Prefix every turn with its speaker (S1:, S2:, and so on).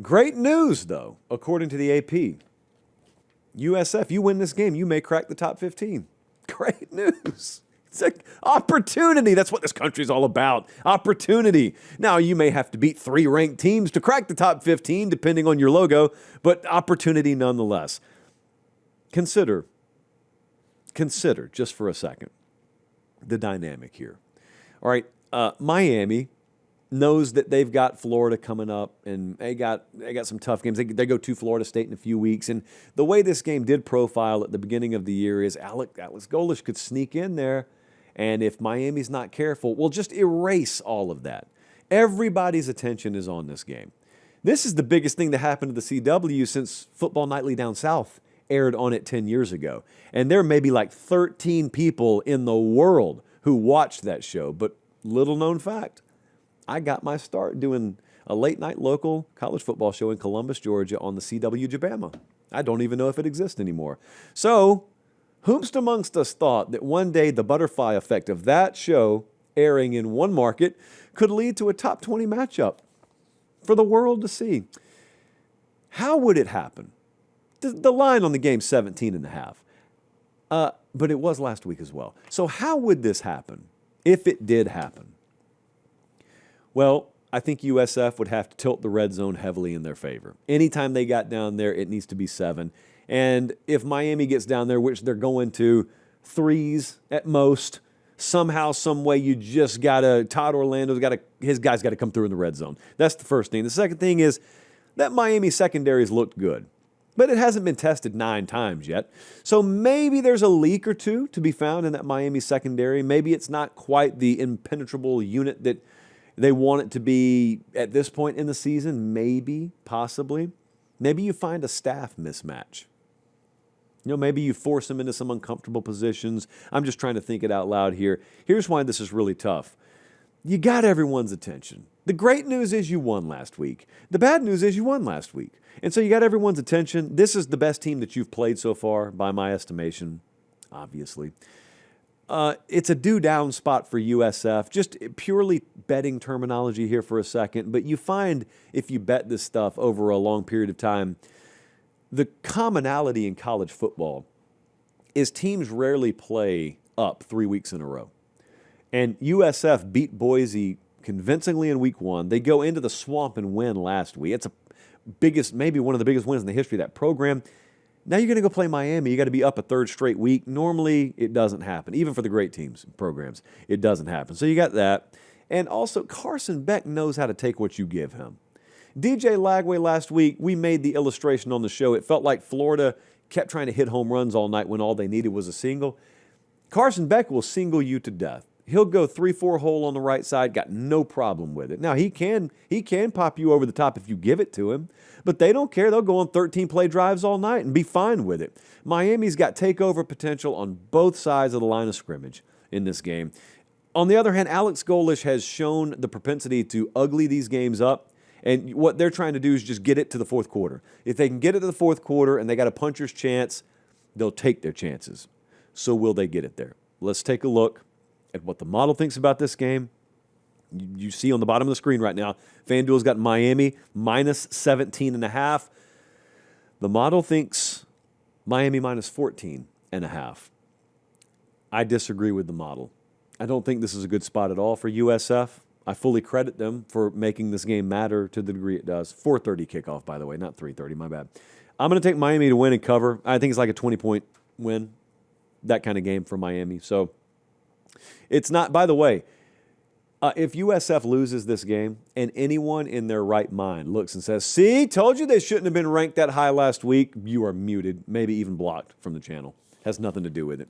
S1: Great news, though, according to the AP. USF, you win this game, you may crack the top 15. Great news. It's an opportunity. That's what this country's all about. Opportunity. Now, you may have to beat 3 ranked teams to crack the top 15, depending on your logo, but opportunity nonetheless. Consider just for a second the dynamic here. All right, Miami knows that they've got Florida coming up, and they got some tough games. They go to Florida State in a few weeks, and the way this game did profile at the beginning of the year is Alex Golesh could sneak in there, and if Miami's not careful, we'll just erase all of that. Everybody's attention is on this game. This is the biggest thing that happened to the CW since Football Nightly Down South aired on it 10 years ago. And there may be like 13 people in the world who watched that show, but little known fact, I got my start doing a late-night local college football show in Columbus, Georgia on the CW Jabama. I don't even know if it exists anymore. So, whomst amongst us thought that one day the butterfly effect of that show airing in one market could lead to a top 20 matchup for the world to see? How would it happen? The line on the game, 17.5. But it was last week as well. So how would this happen if it did happen? Well, I think USF would have to tilt the red zone heavily in their favor. Anytime they got down there, it needs to be 7. And if Miami gets down there, which they're going to, 3s at most, somehow, some way, you just got to, Todd Orlando's got to, his guys got to come through in the red zone. That's the first thing. The second thing is that Miami secondary's looked good, but it hasn't been tested 9 times yet. So maybe there's a leak or two to be found in that Miami secondary. Maybe it's not quite the impenetrable unit that they want it to be at this point in the season. Maybe, possibly. Maybe you find a staff mismatch. Maybe you force them into some uncomfortable positions. I'm just trying to think it out loud here. Here's why this is really tough. You got everyone's attention. The great news is you won last week. The bad news is you won last week. And so you got everyone's attention. This is the best team that you've played so far, by my estimation, obviously. It's a due-down spot for USF, just purely betting terminology here for a second. But you find, if you bet this stuff over a long period of time, the commonality in college football is teams rarely play up 3 weeks in a row. And USF beat Boise convincingly in week 1. They go into the swamp and win last week. It's maybe one of the biggest wins in the history of that program. Now you're going to go play Miami. You got to be up a 3rd straight week. Normally, it doesn't happen. Even for the great teams and programs, it doesn't happen. So you got that. And also, Carson Beck knows how to take what you give him. DJ Lagway last week, we made the illustration on the show. It felt like Florida kept trying to hit home runs all night when all they needed was a single. Carson Beck will single you to death. He'll go 3-4 hole on the right side, got no problem with it. Now, he can pop you over the top if you give it to him, but they don't care. They'll go on 13-play drives all night and be fine with it. Miami's got takeover potential on both sides of the line of scrimmage in this game. On the other hand, Alex Golesh has shown the propensity to ugly these games up, and what they're trying to do is just get it to the 4th quarter. If they can get it to the 4th quarter and they got a puncher's chance, they'll take their chances. So will they get it there? Let's take a look at what the model thinks about this game. You see on the bottom of the screen right now, FanDuel's got Miami minus 17.5. The model thinks Miami minus 14.5. I disagree with the model. I don't think this is a good spot at all for USF. I fully credit them for making this game matter to the degree it does. 4:30 kickoff, by the way, not 3:30, my bad. I'm going to take Miami to win and cover. I think it's like a 20-point win, that kind of game for Miami. So it's not, by the way, if USF loses this game and anyone in their right mind looks and says, see, told you they shouldn't have been ranked that high last week, you are muted, maybe even blocked from the channel. Has nothing to do with it.